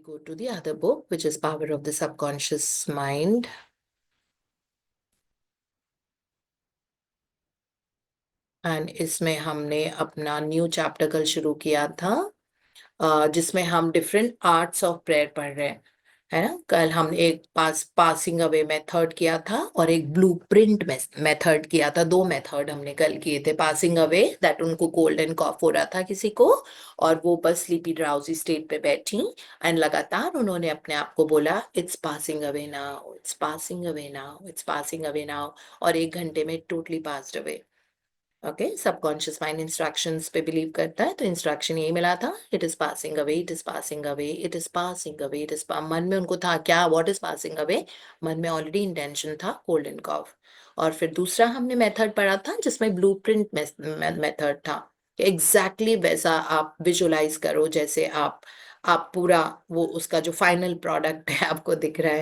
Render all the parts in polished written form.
go to the other book, which is Power of the Subconscious Mind. And इसमें हमने अपना new chapter कल शुरू किया था, जिसमें हम डिफरेंट आर्ट्स ऑफ प्रेयर पढ़ रहे हैं, है ना। कल हमने एक पासिंग अवे मेथड किया था और एक ब्लूप्रिंट मेथड किया था। दो मेथड हमने कल किए थे। पासिंग अवे, दैट उनको कोल्ड एंड कॉफ हो रहा था किसी को, और वो बस स्लीपी ड्राउजी स्टेट पे बैठी एंड लगातार उन्होंने अपने आप को बोला it's passing away now, it's passing away now, it's passing away now, और 1 घंटे में totally passed away. Okay, subconscious mind instructions पे बिलीव करता है, तो इंस्ट्रक्शन यही मिला था, it is passing away, it is passing away, it is passing away, it is. मन में उनको था क्या, व्हाट इज पासिंग अवे। मन में ऑलरेडी इंटेंशन था कोल्ड एंड कॉफ। और फिर दूसरा हमने मेथड पढ़ा था जिसमें ब्लूप्रिंट मेथड था। एग्जैक्टली वैसा आप विजुलाइज करो जैसे आप पूरा वो उसका जो फाइनल प्रोडक्ट है आपको दिख रहा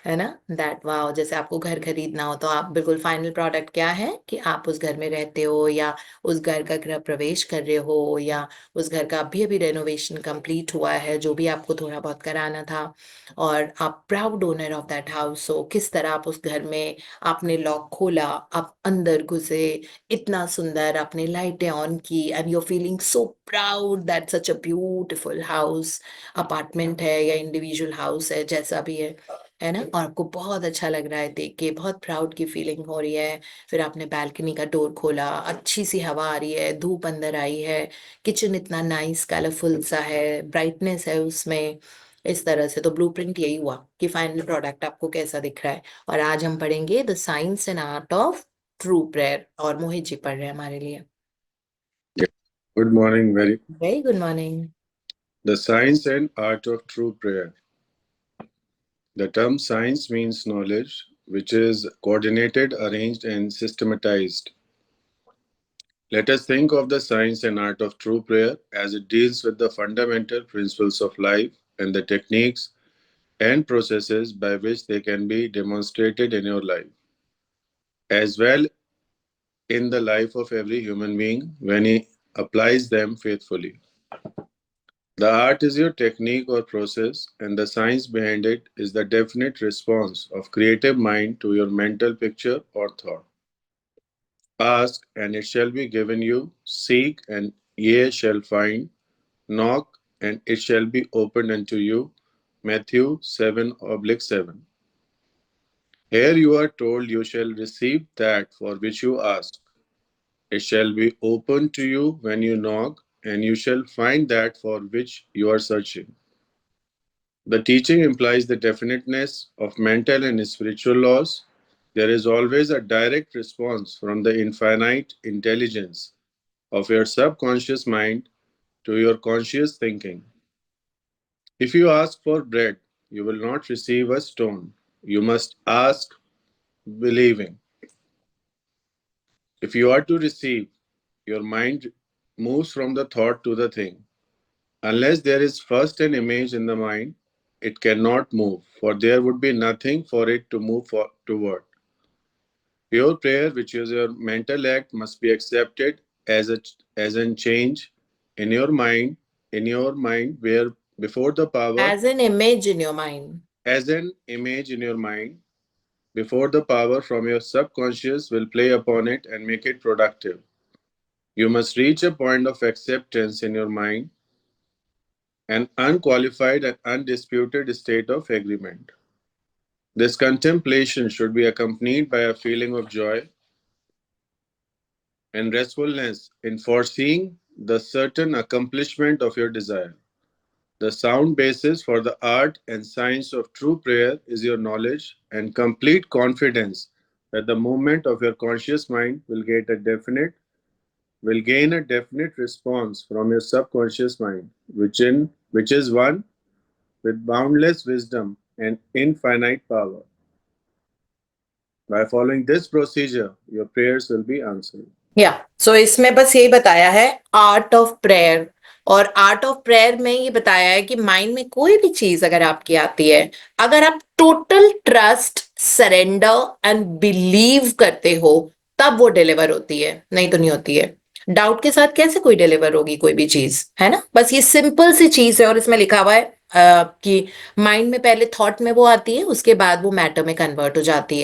है ना। दैट वाओ, जैसे आपको घर खरीदना हो तो आप बिल्कुल फाइनल प्रोडक्ट क्या है कि आप उस घर में रहते हो, या उस घर का गृह प्रवेश कर रहे हो, या उस घर का अभी अभी रेनोवेशन कंप्लीट हुआ है, जो भी आपको थोड़ा बहुत कराना था, और आप proud owner of that house हो। किस तरह आप उस घर में, आपने लॉक खोला, आप अंदर घुसे, इतना सुंदर, आपने लाइटें ऑन की and you are feeling so proud that such a beautiful house, apartment है या इंडिविजुअल हाउस है, जैसा भी है ना। और आपको बहुत अच्छा लग रहा है देख के, बहुत प्राउड की फीलिंग हो रही है। फिर आपने बालकनी का डोर खोला, अच्छी सी हवा आ रही है, धूप अंदर आई है, किचन इतना नाइस कलरफुल सा है, ब्राइटनेस है उसमें। इस तरह से तो ब्लूप्रिंट यही हुआ कि फाइनल प्रोडक्ट आपको कैसा दिख रहा है। और आज हम पढ़ेंगे the science and art of true prayer, और मोहित जी पढ़ रहे हैं हमारे लिए। Good morning, very good morning. The science and art of true prayer. The term science means knowledge, which is coordinated, arranged, and systematized. Let us think of the science and art of true prayer as it deals with the fundamental principles of life and the techniques and processes by which they can be demonstrated in your life, as well in the life of every human being when he applies them faithfully. The art is your technique or process, and the science behind it is the definite response of creative mind to your mental picture or thought. Ask, and it shall be given you. Seek, and ye shall find. Knock, and it shall be opened unto you. Matthew 7:7. Here you are told you shall receive that for which you ask. It shall be opened to you when you knock, and you shall find that for which you are searching. The teaching implies the definiteness of mental and spiritual laws. There is always a direct response from the infinite intelligence of your subconscious mind to your conscious thinking. If you ask for bread, you will not receive a stone. You must ask believing. If you are to receive, your mind moves from the thought to the thing. Unless there is first an image in the mind, it cannot move, for there would be nothing for it to move toward. Pure prayer, which is your mental act, must be accepted as a change in your mind, where before the power, as an image in your mind. as an image in your mind, before the power from your subconscious will play upon it and make it productive. You must reach a point of acceptance in your mind, an unqualified and undisputed state of agreement. This contemplation should be accompanied by a feeling of joy and restfulness in foreseeing the certain accomplishment of your desire. The sound basis for the art and science of true prayer is your knowledge and complete confidence that the movement of your conscious mind will gain a definite response from your subconscious mind, which is one with boundless wisdom and infinite power. By following this procedure, your prayers will be answered. या सो इसमें बस यही बताया है art of prayer. और art of prayer में ये बताया है कि माइंड में कोई भी चीज अगर आपकी आती है, अगर आप total trust, surrender and believe करते हो, तब वो डिलीवर होती है, नहीं तो नहीं होती है। डाउट के साथ कैसे कोई डिलीवर होगी कोई भी चीज, है ना। बस ये सिंपल सी चीज है, और इसमें लिखा हुआ है कि माइंड में पहले थॉट में वो आती है, उसके बाद वो मैटर में कन्वर्ट हो जाती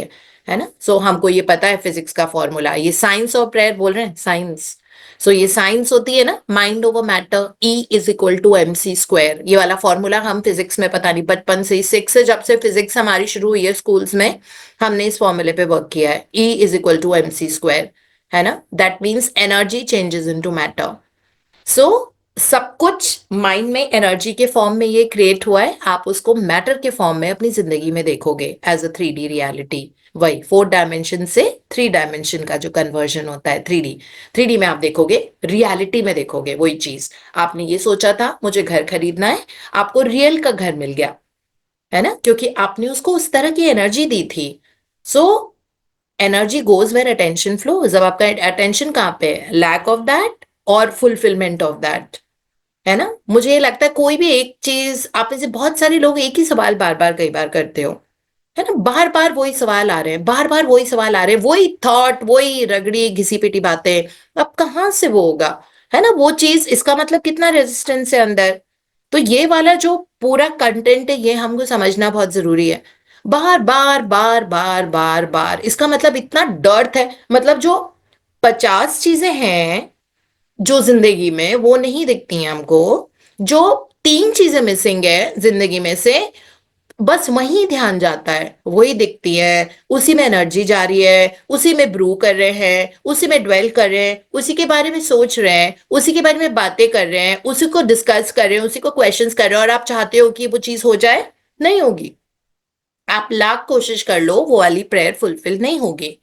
है ना। सो हमको ये पता है फिजिक्स का फॉर्मूला, ये साइंस और प्रेयर बोल रहे हैं, साइंस। सो ये साइंस होती है ना, mind over matter, E is equal to MC²। ये वाला फॉर्मूला हम फिजिक्स में पता नहीं बचपन से ही, सिक्स से जब से फिजिक्स हमारी शुरू हुई है स्कूल्स में, हमने इस फॉर्मूले पे वर्क किया है, E is equal to MC², है ना। That means energy changes into matter. So सब कुछ माइंड में एनर्जी के फॉर्म में ये क्रिएट हुआ है, आप उसको मैटर के फॉर्म में अपनी जिंदगी में देखोगे एज अ 3D रियलिटी। वही 4 डायमेंशन से 3 डायमेंशन का जो कन्वर्जन होता है, 3D, 3D में आप देखोगे, रियलिटी में देखोगे वही चीज। आपने ये सोचा था मुझे घर खरीदना है, आपको रियल का घर मिल गया, है ना, क्योंकि आपने उसको उस तरह की एनर्जी दी थी। So energy goes where attention flows. जब आपका अटेंशन कहाँ पे है, लैक ऑफ दैट और फुलफिलमेंट ऑफ दैट, है ना। मुझे ये लगता है कोई भी एक चीज, आप में से बहुत सारे लोग एक ही सवाल बार बार कई बार करते हो, है ना, बार बार वही सवाल आ रहे हैं, बार बार वही सवाल आ रहे हैं, वही थॉट, वही रगड़ी घिसी पिटी बातें। अब कहाँ से वो होगा, है ना, वो चीज, इसका मतलब कितना रेजिस्टेंस है अंदर। तो ये वाला जो पूरा कंटेंट है, ये हमको समझना बहुत जरूरी है। बार बार बार बार बार बार, इसका मतलब इतना डर्थ है, मतलब जो 50 चीजें हैं जो जिंदगी में वो नहीं दिखती हैं हमको, जो 3 चीजें मिसिंग है जिंदगी में से, बस वही ध्यान जाता है, वही दिखती है, उसी में एनर्जी जा रही है, उसी में ब्रू कर रहे हैं, उसी में ड्वेल कर रहे हैं, उसी के बारे में सोच रहे हैं, उसी के बारे में बातें कर रहे हैं, उसी को डिस्कस कर रहे हैं, उसी को क्वेश्चंस कर रहे हैं, और आप चाहते हो कि वो चीज हो जाए, नहीं होगी। आप लाख कोशिश कर लो, वो वाली प्रेयर फुलफिल नहीं होगी।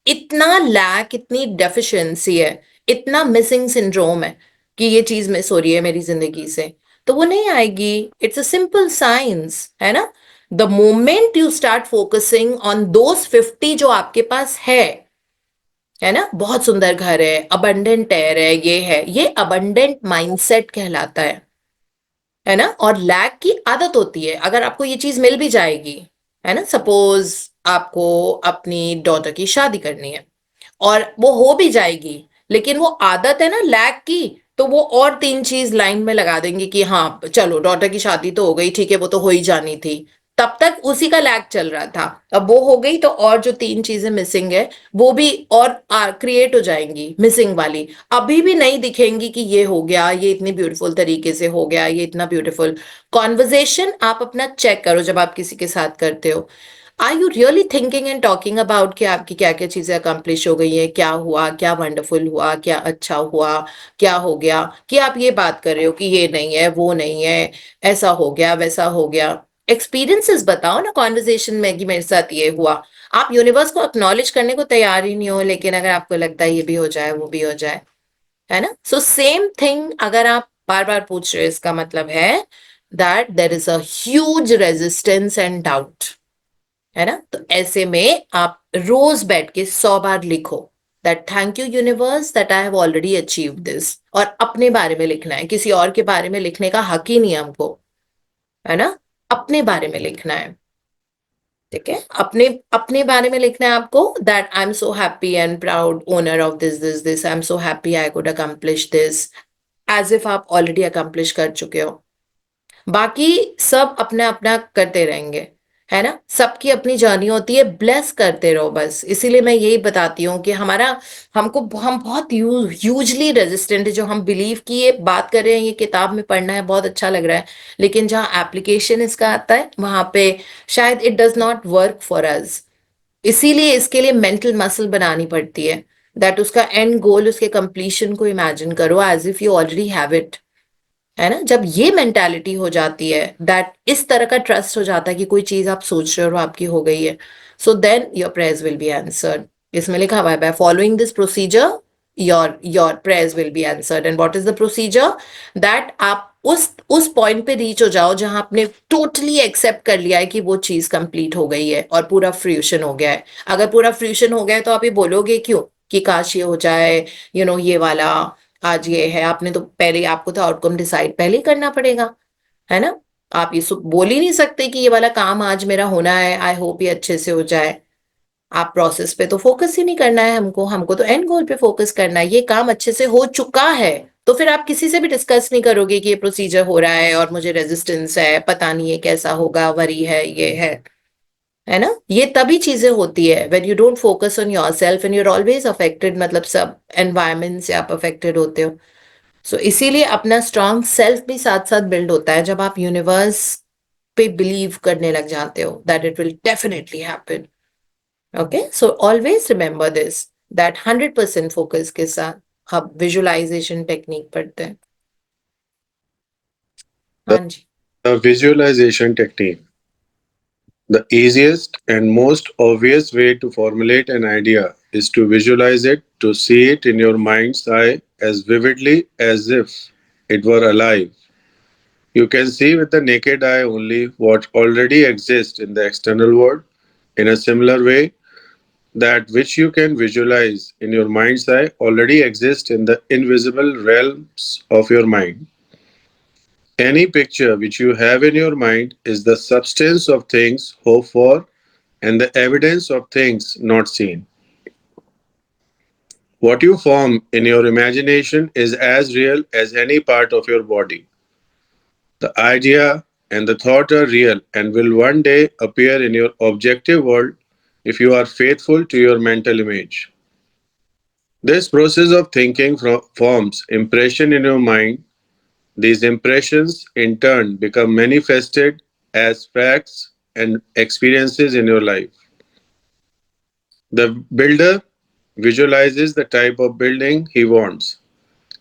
इतना लैक, इतनी डेफिशिएंसी है, इतना मिसिंग सिंड्रोम है कि ये चीज मिस हो रही है मेरी जिंदगी से, तो वो नहीं आएगी। इट्स अ सिंपल साइंस, है ना। The moment you start focusing on those 50 जो आपके पास है ना, बहुत सुंदर घर है, अबंडेंट एयर है, ये अबंडेंट माइंडसेट कहलाता है ना। और लैक की आदत होती है, अगर आपको ये चीज मिल भी जाएगी, है ना, सपोज आपको अपनी डॉटर की शादी करनी है और वो हो भी जाएगी, लेकिन वो आदत है ना लैक की, तो वो और 3 चीज लाइन में लगा देंगे कि हाँ चलो डॉटर की शादी तो हो गई, ठीक है, वो तो हो ही जानी थी। तब तक उसी का लैक चल रहा था, अब वो हो गई तो और जो 3 चीजें मिसिंग है वो भी और क्रिएट हो जाएंगी मिसिंग वाली, अभी भी नहीं दिखेंगी कि ये हो गया, ये इतनी ब्यूटीफुल तरीके से हो गया, ये इतना ब्यूटीफुल कॉन्वर्जेशन। आप अपना चेक करो जब आप किसी के साथ करते हो, are you really thinking and talking about कि आपकी क्या क्या चीजें अकम्प्लिश हो गई है, क्या हुआ, क्या वंडरफुल हुआ, क्या अच्छा हुआ, क्या हो गया, कि आप ये बात कर रहे हो कि ये नहीं है, वो नहीं है, ऐसा हो गया, वैसा हो गया। एक्सपीरियंसेस बताओ ना कॉन्वर्जेशन में कि मेरे साथ ये हुआ। आप यूनिवर्स को एक्नॉलेज करने को तैयार ही नहीं हो, लेकिन अगर आपको लगता है ये भी हो जाए, वो भी हो जाए, है ना। सो सेम थिंग, अगर आप बार बार पूछ रहे हो, इसका मतलब है that there is a huge resistance and doubt, है ना। तो ऐसे में आप रोज बैठ के 100 बार लिखो that thank you universe that I have already achieve this, और अपने बारे में लिखना है, किसी और के बारे में लिखने का हक ही नहीं है हमको, है ना। अपने बारे में लिखना है, ठीक है, अपने अपने बारे में लिखना है आपको, that I am so happy and proud owner of this this this, I am so happy I could accomplish this, as if आप ऑलरेडी अकम्प्लिश कर चुके हो। बाकी सब अपना अपना करते रहेंगे, है ना, सबकी अपनी जर्नी होती है, ब्लेस करते रहो बस। इसीलिए मैं यही बताती हूँ कि हम बहुत ह्यूजली रेजिस्टेंट है, जो हम बिलीव की ये बात कर रहे हैं, ये किताब में पढ़ना है, बहुत अच्छा लग रहा है, लेकिन जहाँ एप्लीकेशन इसका आता है वहां पे शायद it does not work for us. इसीलिए इसके लिए मेंटल मसल बनानी पड़ती है, दैट उसका एंड गोल, उसके कंप्लीशन को इमेजिन करो as if you already have it, है ना। जब ये मेंटालिटी हो जाती है, दैट इस तरह का ट्रस्ट हो जाता है कि कोई चीज आप सोच रहे हो और आपकी हो गई है, so then your prayers will be answered. इसमें लिखा हुआ है by following this procedure your prayers will be answered. And what is the procedure, that आप उस पॉइंट पे रीच हो जाओ जहां आपने टोटली एक्सेप्ट कर लिया है कि वो चीज कंप्लीट हो गई है और पूरा फ्रूशन हो गया है। अगर पूरा फ्रूशन हो गया है तो आप ये बोलोगे क्यों कि काश ये हो जाए, ये वाला, आज ये है, आपने तो पहले, आपको तो आउटकम डिसाइड पहले ही करना पड़ेगा, है ना। आप ये बोल ही नहीं सकते कि ये वाला काम आज मेरा होना है, आई होप ये अच्छे से हो जाए, आप प्रोसेस पे तो फोकस ही नहीं करना है हमको, हमको तो एंड गोल पे फोकस करना है। ये काम अच्छे से हो चुका है तो फिर आप किसी से भी डिस्कस नहीं करोगे कि ये प्रोसीजर हो रहा है और मुझे रेजिस्टेंस है, पता नहीं ये कैसा होगा, वरी है ना। ये तभी चीजें होती है when you don't focus on yourself and you are always affected, मतलब सब एनवायरमेंट से आप अफेक्टेड होते हो। सो इसीलिए अपना स्ट्रांग सेल्फ भी साथ साथ बिल्ड होता है जब आप यूनिवर्स पे बिलीव करने लग जाते हो that it will definitely happen. Okay, so always remember this, that 100% focus के साथ आप विजुअलाइजेशन टेक्निक पढ़ते हैं। हाँ The, ji. the visualization technique. The easiest and most obvious way to formulate an idea is to visualize it, to see it in your mind's eye as vividly as if it were alive. You can see with the naked eye only what already exists in the external world. In a similar way, that which you can visualize in your mind's eye already exists in the invisible realms of your mind. Any picture which you have in your mind is the substance of things hoped for and the evidence of things not seen. What you form in your imagination is as real as any part of your body. The idea and the thought are real and will one day appear in your objective world if you are faithful to your mental image. This process of thinking forms impression in your mind. These impressions in turn become manifested as facts and experiences in your life. The builder visualizes the type of building he wants.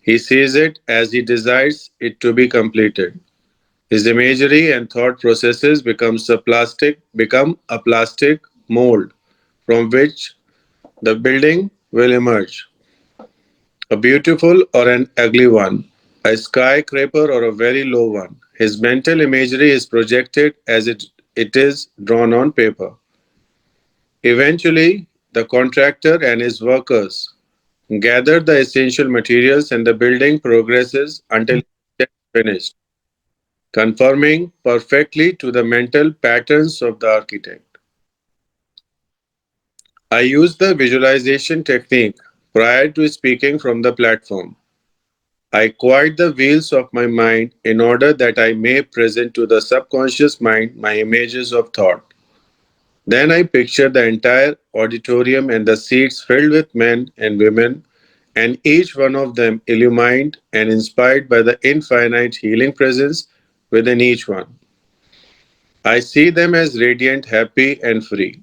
He sees it as he desires it to be completed. His imagery and thought processes become a plastic mold from which the building will emerge. A beautiful or an ugly one, a skyscraper or a very low one. His mental imagery is projected as it is drawn on paper. Eventually, the contractor and his workers gather the essential materials and the building progresses until it is finished, conforming perfectly to the mental patterns of the architect. I use the visualization technique prior to speaking from the platform. I quiet the wheels of my mind in order that I may present to the subconscious mind my images of thought. Then I picture the entire auditorium and the seats filled with men and women, and each one of them illumined and inspired by the infinite healing presence within each one. I see them as radiant, happy, and free.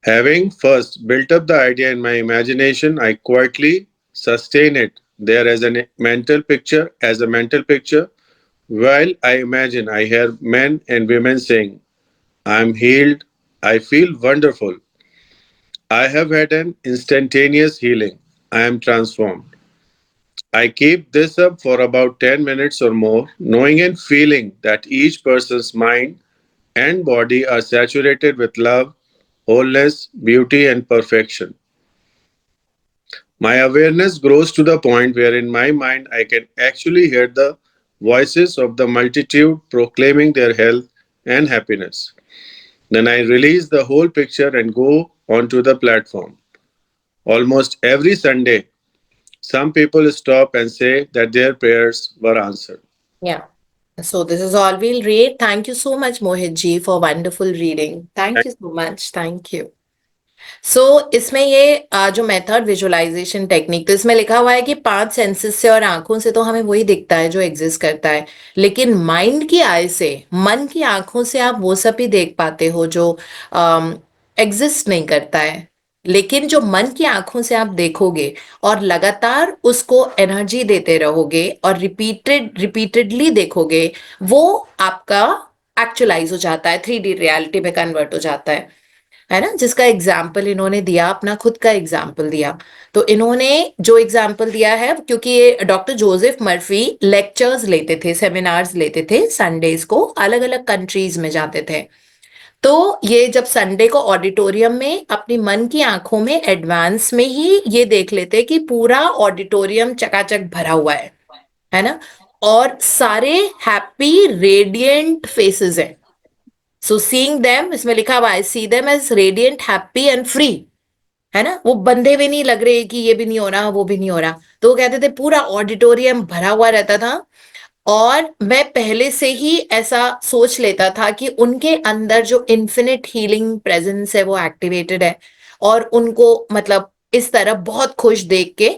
Having first built up the idea in my imagination, I quietly sustain it there as a mental picture, while I imagine I hear men and women saying, I am healed, I feel wonderful, I have had an instantaneous healing, I am transformed. I keep this up for about 10 minutes or more, knowing and feeling that each person's mind and body are saturated with love, wholeness, beauty, and perfection. My awareness grows to the point where in my mind I can actually hear the voices of the multitude proclaiming their health and happiness. Then I release the whole picture and go onto the platform. Almost every Sunday, some people stop and say that their prayers were answered. Yeah. So this is all we'll read. Thank you so much, Mohit ji, for wonderful reading. Thank you so much. Thank you. सो इसमें ये जो method visualisation technique, तो इसमें लिखा हुआ है कि 5 senses से और आंखों से तो हमें वही दिखता है जो एग्जिस्ट करता है, लेकिन माइंड की आई से, मन की आंखों से आप वो सब ही देख पाते हो जो एग्जिस्ट नहीं करता है। लेकिन जो मन की आंखों से आप देखोगे और लगातार उसको एनर्जी देते रहोगे और रिपीटेडली देखोगे, वो आपका एक्चुअलाइज हो जाता है, 3D रियलिटी में कन्वर्ट हो जाता है ना। जिसका एग्जाम्पल इन्होंने दिया, अपना खुद का एग्जाम्पल दिया। तो इन्होंने जो एग्जाम्पल दिया है, क्योंकि ये डॉक्टर जोसेफ मर्फी लेक्चर्स लेते थे, सेमिनार्स लेते थे संडेज को, अलग अलग कंट्रीज में जाते थे। तो ये जब संडे को ऑडिटोरियम में अपनी मन की आंखों में एडवांस में ही ये देख लेते कि पूरा ऑडिटोरियम चकाचक भरा हुआ है ना, और सारे हैप्पी रेडिएंट फेसेस हैं, सो सीइंग देम, इसमें लिखा हुआ है see them as radiant, happy and free, है ना, वो बंधे भी नहीं लग रहे कि ये भी नहीं हो रहा वो भी नहीं हो रहा। तो वो कहते थे पूरा ऑडिटोरियम भरा हुआ रहता था, और मैं पहले से ही ऐसा सोच लेता था कि उनके अंदर जो इन्फिनिट हीलिंग प्रेजेंस है वो एक्टिवेटेड है, और उनको मतलब इस तरह बहुत खुश देख के।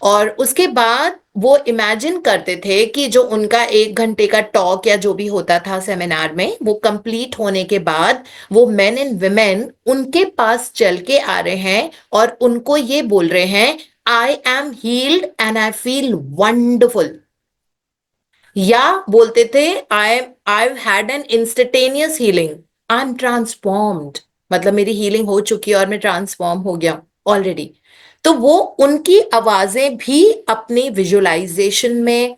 और उसके बाद वो इमेजिन करते थे कि जो उनका 1 घंटे का टॉक या जो भी होता था सेमिनार में, वो कंप्लीट होने के बाद वो मेन एंड वुमेन उनके पास चल के आ रहे हैं और उनको ये बोल रहे हैं, I am heeled and I feel wonderful. या बोलते थे, I had an instantaneous healing, I am transformed, मतलब मेरी हीलिंग हो चुकी है और मैं ट्रांसफॉर्म हो गया ऑलरेडी। तो वो उनकी आवाजें भी अपनी विजुअलाइजेशन में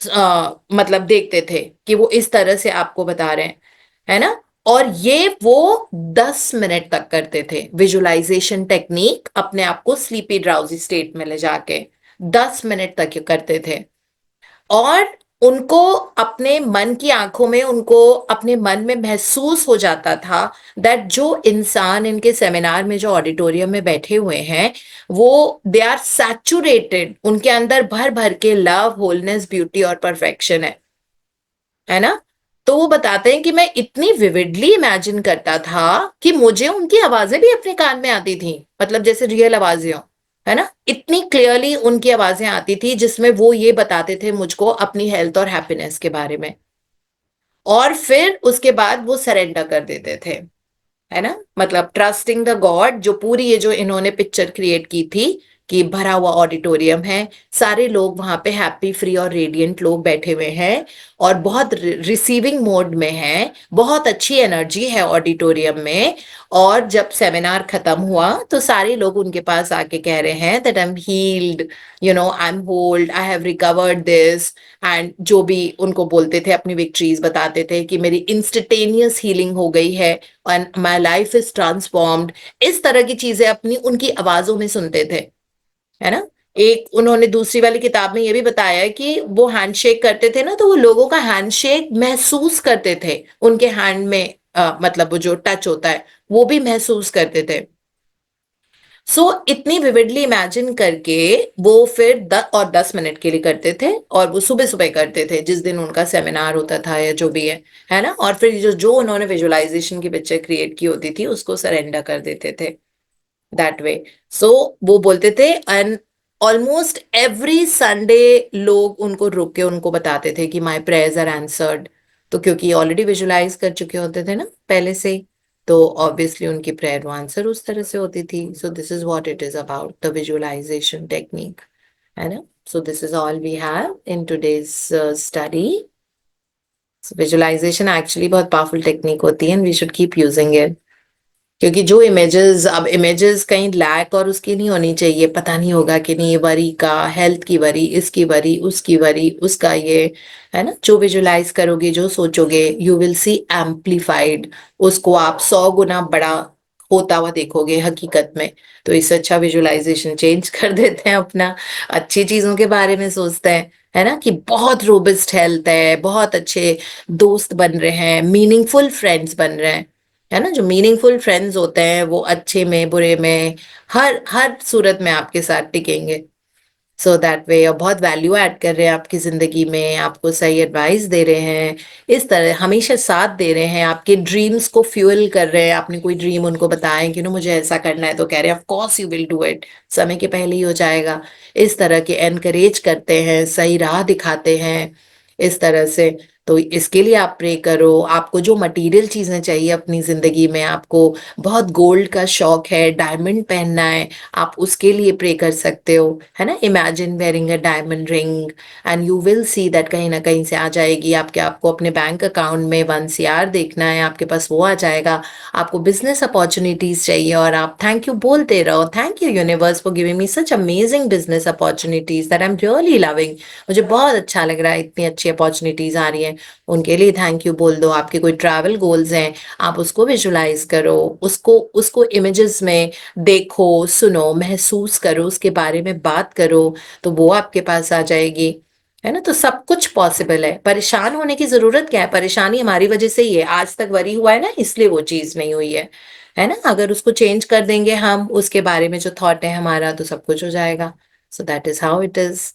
मतलब देखते थे कि वो इस तरह से आपको बता रहे हैं, है ना। और ये वो 10 मिनट तक करते थे विजुअलाइजेशन टेक्निक, अपने आप को स्लीपी ड्राउजी स्टेट में ले जाके 10 मिनट तक ये करते थे। और उनको अपने मन की आंखों में, उनको अपने मन में महसूस हो जाता था दैट जो इंसान इनके सेमिनार में, जो ऑडिटोरियम में बैठे हुए हैं, वो दे आर सैचुरेटेड, उनके अंदर भर भर के लव, होलनेस, ब्यूटी और परफेक्शन है ना। तो वो बताते हैं कि मैं इतनी विविडली इमेजिन करता था कि मुझे उनकी आवाजें भी अपने कान में आती थी, मतलब जैसे रियल आवाजें हो, है ना, इतनी क्लियरली उनकी आवाजें आती थी जिसमें वो ये बताते थे मुझको अपनी हेल्थ और हैप्पीनेस के बारे में। और फिर उसके बाद वो सरेंडर कर देते थे, है ना, मतलब ट्रस्टिंग द गॉड। जो पूरी ये जो इन्होंने पिक्चर क्रिएट की थी कि भरा हुआ ऑडिटोरियम है, सारे लोग वहां पे हैप्पी, फ्री और रेडिएंट लोग बैठे हुए हैं, और बहुत रिसीविंग मोड में हैं, बहुत अच्छी एनर्जी है ऑडिटोरियम में। और जब सेमिनार खत्म हुआ तो सारे लोग उनके पास आके कह रहे हैं that I M heeled, I am hold, I have recovered this. And जो भी उनको बोलते थे, अपनी विक्ट्रीज बताते थे कि मेरी इंस्टेंटेनियस हीलिंग हो गई है and my life is transformed. इस तरह की चीजें अपनी उनकी आवाजों में सुनते थे, है ना। एक उन्होंने दूसरी वाली किताब में ये भी बताया है कि वो हैंडशेक करते थे ना, तो वो लोगों का हैंडशेक महसूस करते थे, उनके हैंड में मतलब वो जो टच होता है वो भी महसूस करते थे। सो इतनी विविडली इमेजिन करके वो फिर 10 मिनट के लिए करते थे, और वो सुबह सुबह करते थे जिस दिन उनका सेमिनार होता था या जो भी है ना। और फिर जो जो उन्होंने विजुअलाइजेशन की पिक्चर क्रिएट की होती थी उसको सरेंडर कर देते थे दैट वे। सो वो बोलते थे, एंड ऑलमोस्ट एवरी संडे लोग उनको रुक के उनको बताते थे कि माय प्रेयर्स आर आंसर्ड। तो क्योंकि ऑलरेडी विजुलाइज कर चुके होते थे ना पहले से ही, तो ऑब्वियसली उनकी प्रेयर वो आंसर उस तरह से होती थी। So this is what it is about the visualisation technique, है ना। So this is all we have in today's study. Visualisation actually बहुत पावरफुल टेक्निक होती है and we should keep using it. क्योंकि जो इमेजेस, अब इमेजेस कहीं lack और उसकी नहीं होनी चाहिए, पता नहीं होगा कि नहीं, वरी का, हेल्थ की वरी, इसकी वरी, उसकी वरी, उसका ये, है ना। जो विजुलाइज करोगे, जो सोचोगे, यू विल सी एम्प्लीफाइड, उसको आप 100 गुना बड़ा होता हुआ देखोगे हकीकत में। तो इससे अच्छा विजुलाइजेशन चेंज कर देते हैं अपना, अच्छी चीजों के बारे में सोचते हैं, है ना, कि बहुत रोबस्ट हेल्थ है, बहुत अच्छे दोस्त बन रहे हैं, मीनिंगफुल फ्रेंड्स बन रहे हैं, है ना। जो मीनिंगफुल फ्रेंड्स होते हैं वो अच्छे में बुरे में हर हर सूरत में आपके साथ टिकेंगे। सो दैट वे, और बहुत वैल्यू ऐड कर रहे हैं आपकी जिंदगी में, आपको सही एडवाइस दे रहे हैं, इस तरह हमेशा साथ दे रहे हैं, आपके ड्रीम्स को फ्यूल कर रहे हैं। आपने कोई ड्रीम उनको बताया कि ना मुझे ऐसा करना है, तो कह रहे हैं of course you will do it, समय के पहले ही हो जाएगा। इस तरह के एनकरेज करते हैं, सही राह दिखाते हैं, इस तरह से। तो इसके लिए आप प्रे करो। आपको जो मटेरियल चीजें चाहिए अपनी जिंदगी में, आपको बहुत गोल्ड का शौक है, डायमंड पहनना है, आप उसके लिए प्रे कर सकते हो, है ना। Imagine wearing a diamond ring and you will see that कहीं ना कहीं से आ जाएगी आपके, आपको अपने बैंक अकाउंट में 1 CR देखना है, आपके पास वो आ जाएगा। आपको बिजनेस अपॉर्चुनिटीज चाहिए और आप थैंक यू बोलते रहो, thank you universe for giving me such amazing business opportunities that I am really loving. मुझे बहुत अच्छा लग रहा है, इतनी अच्छी अपॉर्चुनिटीज आ रही हैं, उनके लिए थैंक यू बोल दो। आपके कोई ट्रैवल गोल्स हैं, आप उसको विजुलाइज करो, उसको उसको इमेजेस में देखो, सुनो, महसूस करो, उसके बारे में बात करो, तो वो आपके पास आ जाएगी, है ना? तो सब कुछ पॉसिबल है। परेशान होने की ज़रूरत क्या है? परेशानी हमारी वज़ह से ही है। आज तक वरी हुआ है ना, इसलिए वो चीज़ नहीं हुई है ना? अगर उसको चेंज कर देंगे हम, उसके बारे में जो थॉट है हमारा, तो सब कुछ हो जाएगा। So that is how it is.